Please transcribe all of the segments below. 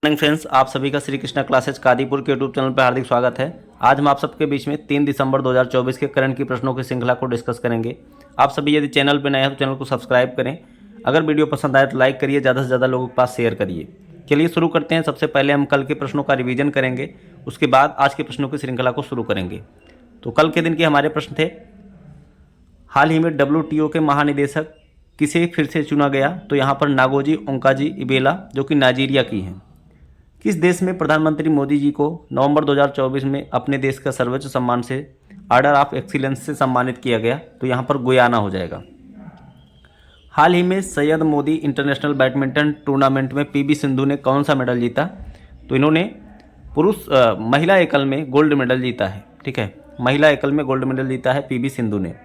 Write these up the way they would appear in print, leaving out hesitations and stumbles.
Morning friends, आप सभी का श्री कृष्णा क्लासेज कादीपुर के यूट्यूब चैनल पर हार्दिक स्वागत है। आज हम आप सबके बीच में 3 दिसंबर 2024 के करंट की प्रश्नों की श्रृंखला को डिस्कस करेंगे। आप सभी यदि चैनल पर नए हैं तो चैनल को सब्सक्राइब करें। अगर वीडियो पसंद आए तो लाइक करिए, ज़्यादा से ज़्यादा लोगों के पास शेयर करिए। चलिए शुरू करते हैं। सबसे पहले हम कल के प्रश्नों का रिवीजन करेंगे, उसके बाद आज के प्रश्नों की श्रृंखला को शुरू करेंगे। तो कल के दिन के हमारे प्रश्न थे, हाल ही में WTO के महानिदेशक किसे फिर से चुना गया? तो यहाँ पर नागोजी ओंकाजी इबेला जो कि नाइजीरिया की हैं। किस देश में प्रधानमंत्री मोदी जी को नवंबर 2024 में अपने देश का सर्वोच्च सम्मान से ऑर्डर ऑफ एक्सीलेंस से सम्मानित किया गया? तो यहाँ पर गुयाना हो जाएगा। हाल ही में Syed Modi international badminton tournament में PV सिंधु ने कौन सा मेडल जीता? तो इन्होंने महिला एकल में गोल्ड मेडल जीता है। ठीक है, महिला एकल में गोल्ड मेडल जीता है PV सिंधु ने।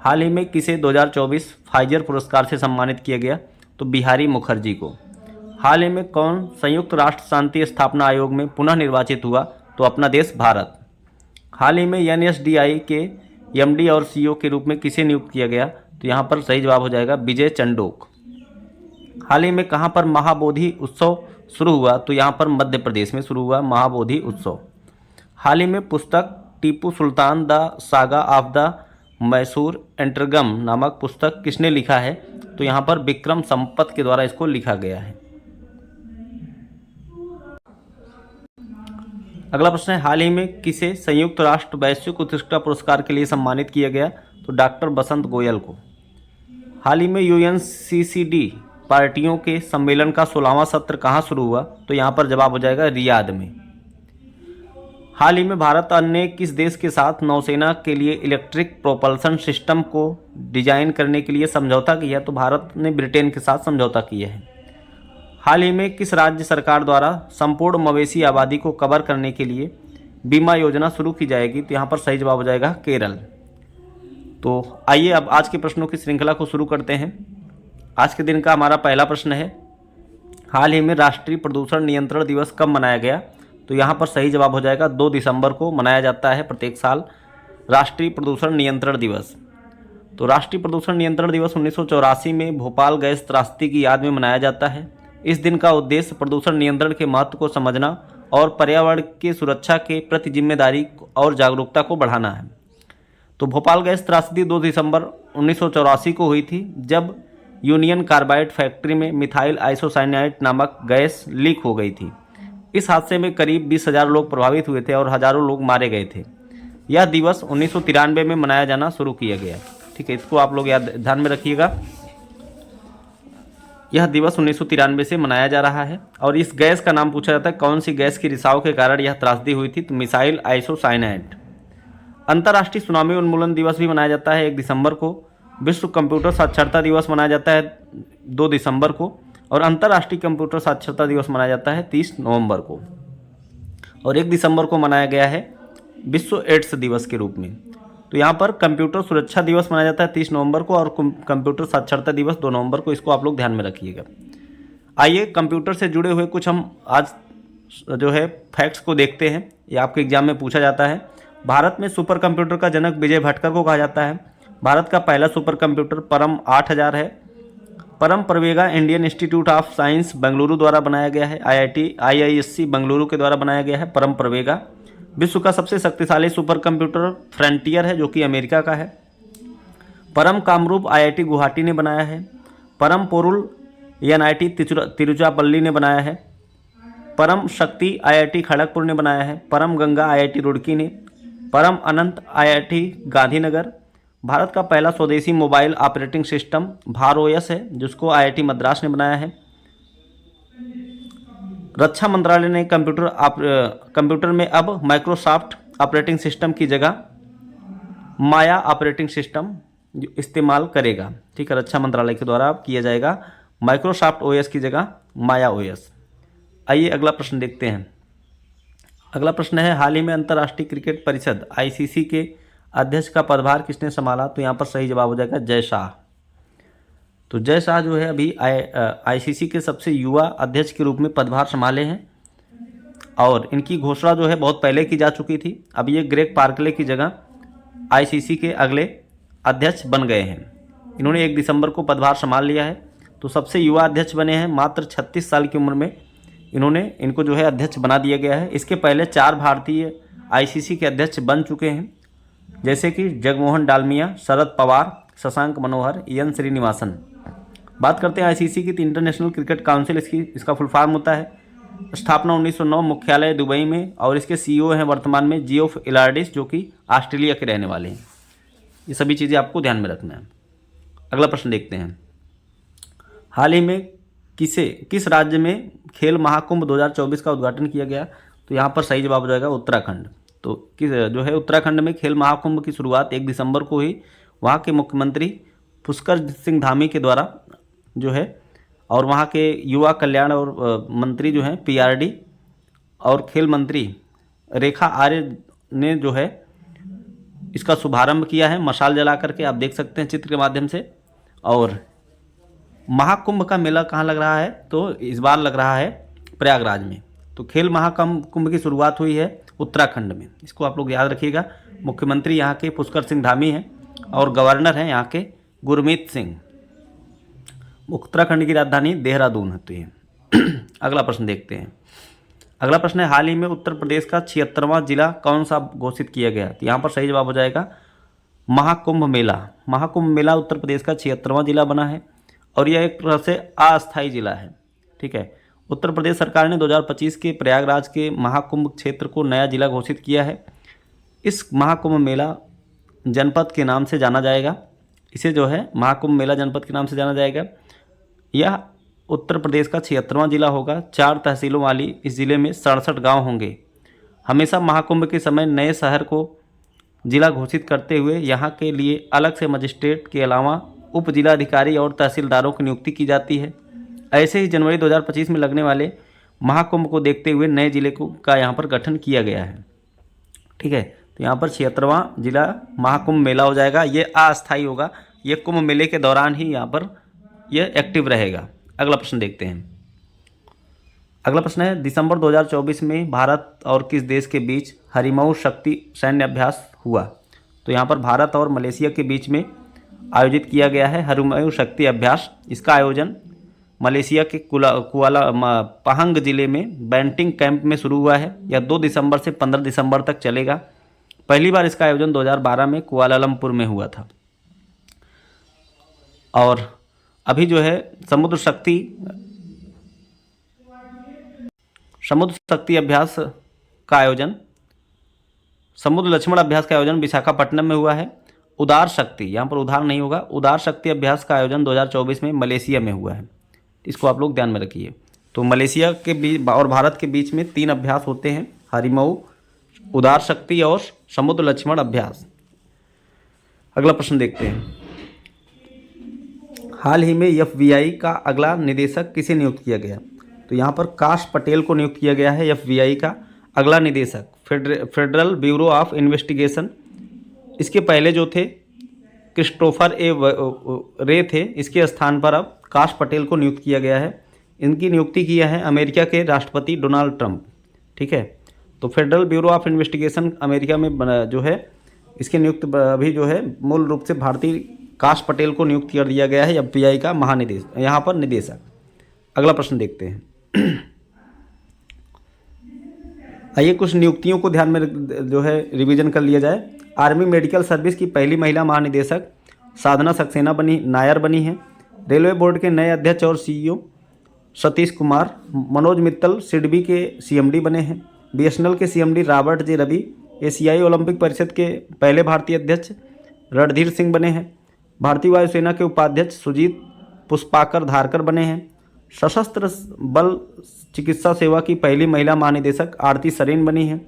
हाल ही में किसे 2024 फाइजर पुरस्कार से सम्मानित किया गया? तो बिहारी मुखर्जी को। हाल ही में कौन संयुक्त राष्ट्र शांति स्थापना आयोग में पुनः निर्वाचित हुआ? तो अपना देश भारत। हाल ही में NSDI के MD और CEO के रूप में किसे नियुक्त किया गया? तो यहाँ पर सही जवाब हो जाएगा विजय चंडोक। हाल ही में कहाँ पर महाबोधि उत्सव शुरू हुआ? तो यहाँ पर मध्य प्रदेश में शुरू हुआ महाबोधि उत्सव। हाल ही में पुस्तक Tipu Sultan the saga of the Mysore interregnum नामक पुस्तक किसने लिखा है? तो यहाँ पर विक्रम संपत के द्वारा इसको लिखा गया है। अगला प्रश्न है, हाल ही में किसे संयुक्त राष्ट्र वैश्विक उत्कृष्टता पुरस्कार के लिए सम्मानित किया गया? तो डॉक्टर बसंत गोयल को। हाल ही में UNCCD पार्टियों के सम्मेलन का 16वां सत्र कहाँ शुरू हुआ? तो यहाँ पर जवाब हो जाएगा रियाद में। हाल ही में भारत ने किस देश के साथ नौसेना के लिए इलेक्ट्रिक प्रोपल्सन सिस्टम को डिजाइन करने के लिए समझौता किया? तो भारत ने ब्रिटेन के साथ समझौता किया है। हाल ही में किस राज्य सरकार द्वारा संपूर्ण मवेशी आबादी को कवर करने के लिए बीमा योजना शुरू की जाएगी? तो यहाँ पर सही जवाब हो जाएगा केरल। तो आइए अब आज के प्रश्नों की श्रृंखला को शुरू करते हैं। आज के दिन का हमारा पहला प्रश्न है, हाल ही में राष्ट्रीय प्रदूषण नियंत्रण दिवस कब मनाया गया? तो यहाँ पर सही जवाब हो जाएगा 2 दिसंबर को मनाया जाता है प्रत्येक साल राष्ट्रीय प्रदूषण नियंत्रण दिवस। तो राष्ट्रीय प्रदूषण नियंत्रण दिवस 1984 में भोपाल गैस त्रासदी की याद में मनाया जाता है। इस दिन का उद्देश्य प्रदूषण नियंत्रण के महत्व को समझना और पर्यावरण की सुरक्षा के प्रति जिम्मेदारी और जागरूकता को बढ़ाना है। तो भोपाल गैस त्रासदी 2 दिसंबर 1984 को हुई थी, जब यूनियन कार्बाइड फैक्ट्री में मिथाइल आइसोसाइनाइड नामक गैस लीक हो गई थी। इस हादसे में करीब 20,000 लोग प्रभावित हुए थे और हजारों लोग मारे गए थे। यह दिवस 1993 में मनाया जाना शुरू किया गया। ठीक है, इसको आप लोग याद ध्यान में रखिएगा। यह दिवस 1993 से मनाया जा रहा है और इस गैस का नाम पूछा जाता है, कौन सी गैस की रिसाव के कारण यह त्रासदी हुई थी? तो मिसाइल आइसोसाइनाइड। अंतर्राष्ट्रीय सुनामी उन्मूलन दिवस भी मनाया जाता है 1 दिसंबर को। विश्व कंप्यूटर साक्षरता दिवस मनाया जाता है 2 दिसंबर को और अंतर्राष्ट्रीय कंप्यूटर साक्षरता दिवस मनाया जाता है 30 नवंबर को। और 1 दिसंबर को मनाया गया है विश्व एड्स दिवस के रूप में। तो यहाँ पर कंप्यूटर सुरक्षा दिवस मनाया जाता है 30 नवंबर को और कंप्यूटर साक्षरता दिवस 2 नवंबर को। इसको आप लोग ध्यान में रखिएगा। आइए कंप्यूटर से जुड़े हुए कुछ हम आज जो है फैक्ट्स को देखते हैं। ये आपके एग्जाम में पूछा जाता है। भारत में सुपर कंप्यूटर का जनक विजय भटकर को कहा जाता है। भारत का पहला सुपर कंप्यूटर परम 8000 है। परम Pravega Indian institute of science Bengaluru द्वारा बनाया गया है। IISc बेंगलुरु के द्वारा बनाया गया है परम प्रवेगा। विश्व का सबसे शक्तिशाली सुपर कंप्यूटर फ्रंटियर है जो कि अमेरिका का है। परम कामरूप IIT गुवाहाटी ने बनाया है। परम पोरुल NIT तिरुचिरापल्ली ने बनाया है। परम शक्ति IIT खड़गपुर ने बनाया है। परम गंगा IIT रुड़की ने। परम अनंत IIT गांधीनगर। भारत का पहला स्वदेशी मोबाइल ऑपरेटिंग सिस्टम भार OS है जिसको IIT मद्रास ने बनाया है। रक्षा मंत्रालय ने कंप्यूटर में अब माइक्रोसॉफ्ट ऑपरेटिंग सिस्टम की जगह माया ऑपरेटिंग सिस्टम इस्तेमाल करेगा। ठीक है, रक्षा मंत्रालय के द्वारा किया जाएगा माइक्रोसॉफ्ट OS की जगह माया OS। आइए अगला प्रश्न देखते हैं। अगला प्रश्न है, हाल ही में अंतर्राष्ट्रीय क्रिकेट परिषद ICC के अध्यक्ष का पदभार किसने संभाला? तो यहाँ पर सही जवाब हो जाएगा जय शाह। तो जय शाह जो है अभी ICC के सबसे युवा अध्यक्ष के रूप में पदभार संभाले हैं और इनकी घोषणा जो है बहुत पहले की जा चुकी थी। अब ये ग्रेग पार्कले की जगह ICC के अगले अध्यक्ष बन गए हैं। इन्होंने 1 दिसंबर को पदभार संभाल लिया है। तो सबसे युवा अध्यक्ष बने हैं, मात्र 36 साल की उम्र में इन्होंने इनको जो है अध्यक्ष बना दिया गया है। इसके पहले 4 भारतीय आईसीसी के अध्यक्ष बन चुके हैं, जैसे कि जगमोहन डालमिया, शरद पवार, शशांक मनोहर, एन श्रीनिवासन। बात करते हैं आईसीसी की, तो इंटरनेशनल क्रिकेट काउंसिल इसका फुल फॉर्म होता है। स्थापना 1909, मुख्यालय दुबई में, और इसके सीईओ हैं वर्तमान में जियोफ इलार्डिस, जो कि ऑस्ट्रेलिया के रहने वाले हैं। ये सभी चीज़ें आपको ध्यान में रखना है। अगला प्रश्न देखते हैं, हाल ही में किस राज्य में खेल महाकुंभ 2024 का उद्घाटन किया गया? तो यहाँ पर सही जवाब हो जाएगा उत्तराखंड। तो किस जो है उत्तराखंड में खेल महाकुंभ की शुरुआत 1 दिसंबर को हुई। वहाँ के मुख्यमंत्री पुष्कर सिंह धामी के द्वारा जो है, और वहाँ के युवा कल्याण और मंत्री जो हैं पीआरडी और खेल मंत्री रेखा आर्य ने जो है इसका शुभारंभ किया है मशाल जला करके, आप देख सकते हैं चित्र के माध्यम से। और महाकुंभ का मेला कहाँ लग रहा है? तो इस बार लग रहा है प्रयागराज में। तो खेल महाकुंभ की शुरुआत हुई है उत्तराखंड में, इसको आप लोग याद रखिएगा। मुख्यमंत्री यहाँ के पुष्कर सिंह धामी हैं और गवर्नर हैं यहाँ के गुरमीत सिंह। उत्तराखंड की राजधानी देहरादून होती है। अगला प्रश्न देखते हैं। अगला प्रश्न है, हाल ही में उत्तर प्रदेश का 76वां जिला कौन सा घोषित किया गया? तो यहाँ पर सही जवाब हो जाएगा महाकुंभ मेला। महाकुंभ मेला उत्तर प्रदेश का 76वां जिला बना है, और यह एक तरह से अस्थायी जिला है। ठीक है, उत्तर प्रदेश सरकार ने 2025 के प्रयागराज के महाकुंभ क्षेत्र को नया जिला घोषित किया है। इस महाकुंभ मेला जनपद के नाम से जाना जाएगा। इसे जो है महाकुंभ मेला जनपद के नाम से जाना जाएगा। यह उत्तर प्रदेश का 76वां जिला होगा। 4 तहसीलों वाली इस जिले में 67 गांव होंगे। हमेशा महाकुंभ के समय नए शहर को जिला घोषित करते हुए यहाँ के लिए अलग से मजिस्ट्रेट के अलावा उप जिलाधिकारी और तहसीलदारों की नियुक्ति की जाती है। ऐसे ही जनवरी 2025 में लगने वाले महाकुंभ को देखते हुए नए जिले का यहाँ पर गठन किया गया है। ठीक है, तो यहाँ पर 76वां जिला महाकुंभ मेला हो जाएगा। ये अस्थायी होगा, ये कुंभ मेले के दौरान ही यहाँ पर यह एक्टिव रहेगा। अगला प्रश्न देखते हैं। अगला प्रश्न है, दिसंबर 2024 में भारत और किस देश के बीच हरिमऊ शक्ति सैन्य अभ्यास हुआ? तो यहाँ पर भारत और मलेशिया के बीच में आयोजित किया गया है हरिमऊ शक्ति अभ्यास। इसका आयोजन मलेशिया के कुआला पहंग जिले में बैंटिंग कैंप में शुरू हुआ है। यह 2 दिसंबर से 15 दिसंबर तक चलेगा। पहली बार इसका आयोजन 2012 में कुआलालंपुर में हुआ था। और अभी जो है समुद्र शक्ति अभ्यास का आयोजन, समुद्र लक्ष्मण अभ्यास का आयोजन विशाखापट्टनम में हुआ है। उदार शक्ति, यहाँ पर उधार नहीं होगा, उदार शक्ति अभ्यास का आयोजन 2024 में मलेशिया में हुआ है। इसको आप लोग ध्यान में रखिए। तो मलेशिया के बीच और भारत के बीच में 3 अभ्यास होते हैं, हरिमऊ, उदार शक्ति और समुद्र लक्ष्मण अभ्यास। अगला प्रश्न देखते हैं। हाल ही में एफबीआई का अगला निदेशक किसे नियुक्त किया गया? तो यहाँ पर काश पटेल को नियुक्त किया गया है एफबीआई का अगला निदेशक, फेडरल ब्यूरो ऑफ इन्वेस्टिगेशन। इसके पहले जो थे क्रिस्टोफर ए रे थे, इसके स्थान पर अब काश पटेल को नियुक्त किया गया है। इनकी नियुक्ति किया है अमेरिका के राष्ट्रपति डोनाल्ड ट्रंप। ठीक है, तो federal bureau of investigation America में जो है इसके नियुक्त अभी जो है मूल रूप से भारतीय काश पटेल को नियुक्त कर दिया गया है एफबीआई का महानिदेशक, यहाँ पर निदेशक। अगला प्रश्न देखते हैं। आइए कुछ नियुक्तियों को ध्यान में जो है रिवीजन कर लिया जाए। आर्मी मेडिकल सर्विस की पहली महिला महानिदेशक साधना सक्सेना नायर बनी है। रेलवे बोर्ड के नए अध्यक्ष और सीईओ सतीश कुमार। मनोज मित्तल सिडबी के सीएमडी बने हैं। बीएसएनएल के सीएमडी रॉबर्ट जे रवि। एशियाई ओलंपिक परिषद के पहले भारतीय अध्यक्ष रणधीर सिंह बने हैं। भारतीय वायुसेना के उपाध्यक्ष सुजीत पुष्पाकर धारकर बने हैं। सशस्त्र बल चिकित्सा सेवा की पहली महिला महानिदेशक आरती सरेन बनी है।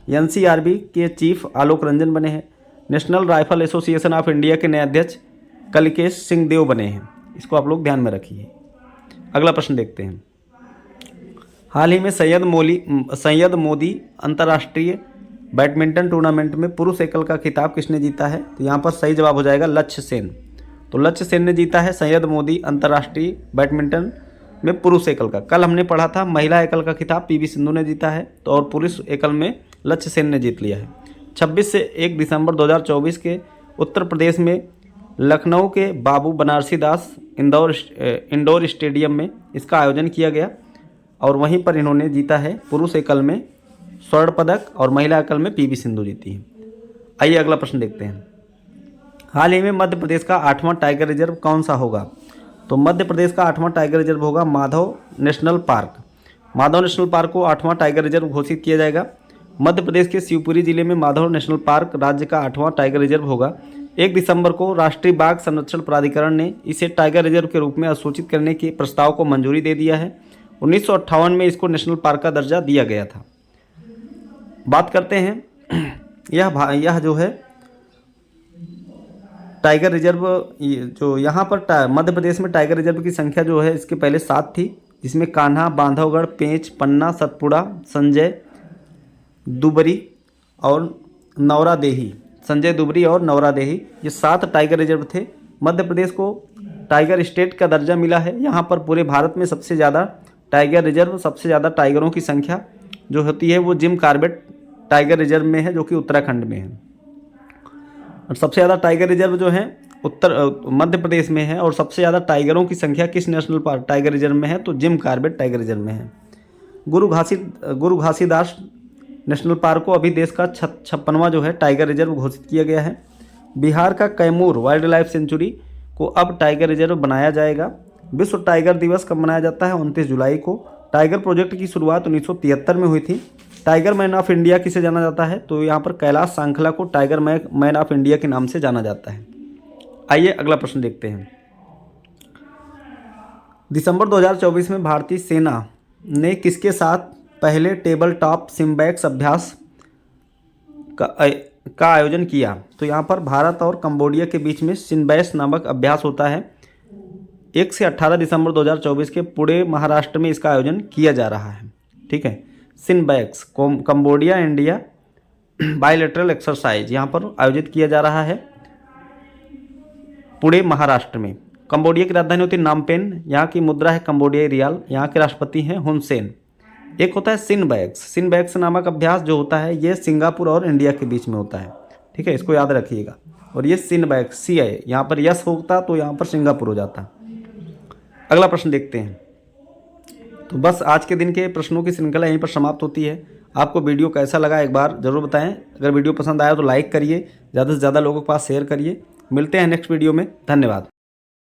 एनसीआरबी के चीफ आलोक रंजन बने हैं। National rifle association of India के नए अध्यक्ष कलिकेश सिंह देव बने हैं। इसको आप लोग ध्यान में रखिए। अगला प्रश्न देखते हैं। हाल ही में सैयद मोदी अंतर्राष्ट्रीय बैडमिंटन टूर्नामेंट में पुरुष एकल का खिताब किसने जीता है? तो यहाँ पर सही जवाब हो जाएगा लक्ष्य सेन। तो लक्ष्य सेन ने जीता है सैयद मोदी अंतर्राष्ट्रीय बैडमिंटन में पुरुष एकल का। कल हमने पढ़ा था महिला एकल का खिताब पीवी सिंधु ने जीता है, तो और पुरुष एकल में लक्ष्य सेन ने जीत लिया है। 26 से 1 दिसंबर 2024 के उत्तर प्रदेश में लखनऊ के बाबू बनारसी दास इंडोर स्टेडियम में इसका आयोजन किया गया। और वहीं पर इन्होंने जीता है पुरुष एकल में स्वर्ण पदक और महिला एकल में पीवी सिंधु जीती है। आइए अगला प्रश्न देखते हैं। हाल ही में मध्य प्रदेश का 8वां टाइगर रिजर्व कौन सा होगा? तो मध्य प्रदेश का 8वां टाइगर रिजर्व होगा Madhav national park. Madhav national park को 8वां टाइगर रिजर्व घोषित किया जाएगा। मध्य प्रदेश के शिवपुरी जिले में माधव नेशनल पार्क राज्य का 8वां टाइगर रिजर्व होगा। 1 दिसंबर को राष्ट्रीय बाघ संरक्षण प्राधिकरण ने इसे टाइगर रिजर्व के रूप में अधिसूचित करने के प्रस्ताव को मंजूरी दे दिया है। 1958 में इसको नेशनल पार्क का दर्जा दिया गया था। बात करते हैं यह जो है टाइगर रिजर्व, जो यहाँ पर मध्य प्रदेश में टाइगर रिजर्व की संख्या जो है इसके पहले 7 थी, जिसमें कान्हा, बांधवगढ़, पेंच, पन्ना, सतपुड़ा, संजय दुबरी और नौरादेही, संजय दुबरी और नौरादेही, ये 7 टाइगर रिजर्व थे। मध्य प्रदेश को टाइगर स्टेट का दर्जा मिला है। यहाँ पर पूरे भारत में सबसे ज़्यादा टाइगर रिजर्व, सबसे ज़्यादा टाइगरों की संख्या जो होती है वो जिम कॉर्बेट टाइगर रिजर्व में है, जो कि उत्तराखंड में है। और सबसे ज़्यादा टाइगर रिजर्व जो है मध्य प्रदेश में है। और सबसे ज़्यादा टाइगरों की संख्या किस नेशनल पार्क टाइगर रिजर्व में है? तो जिम कॉर्बेट टाइगर रिजर्व में है। गुरु घासीदास नेशनल पार्क को अभी देश का 56वां जो है टाइगर रिजर्व घोषित किया गया है। बिहार का कैमूर वाइल्ड लाइफ सेंचुरी को अब टाइगर रिजर्व बनाया जाएगा। विश्व टाइगर दिवस कब मनाया जाता है? 29 जुलाई को। टाइगर प्रोजेक्ट की शुरुआत 1973 में हुई थी। टाइगर मैन ऑफ इंडिया किसे जाना जाता है? तो यहाँ पर कैलाश सांखला को टाइगर मैन ऑफ इंडिया के नाम से जाना जाता है। आइए अगला प्रश्न देखते हैं। दिसंबर 2024 में भारतीय सेना ने किसके साथ पहले टेबल टॉप सिम्बैक्स अभ्यास का आयोजन किया? तो यहाँ पर भारत और कंबोडिया के बीच में सिम्बैक्स नामक अभ्यास होता है। 1 से 18 दिसंबर 2024 के पुणे महाराष्ट्र में इसका आयोजन किया जा रहा है। ठीक है, SIMBEX Cambodia India bilateral exercise यहाँ पर आयोजित किया जा रहा है पुणे महाराष्ट्र में। कंबोडिया की राजधानी होती है नामपेन। यहाँ की मुद्रा है कंबोडियाई रियाल। यहाँ के राष्ट्रपति हैं हुन सेन। एक होता है सिनबैक्स नामक अभ्यास जो होता है ये सिंगापुर और इंडिया के बीच में होता है। ठीक है, इसको याद रखिएगा। और ये सिनबैक्स सी है, यहाँ पर यस होता तो यहाँ पर सिंगापुर हो जाता। अगला प्रश्न देखते हैं। तो बस आज के दिन के प्रश्नों की श्रृंखला यहीं पर समाप्त होती है। आपको वीडियो कैसा लगा एक बार ज़रूर बताएं। अगर वीडियो पसंद आया तो लाइक करिए, ज़्यादा से ज़्यादा लोगों के पास शेयर करिए। मिलते हैं नेक्स्ट वीडियो में। धन्यवाद।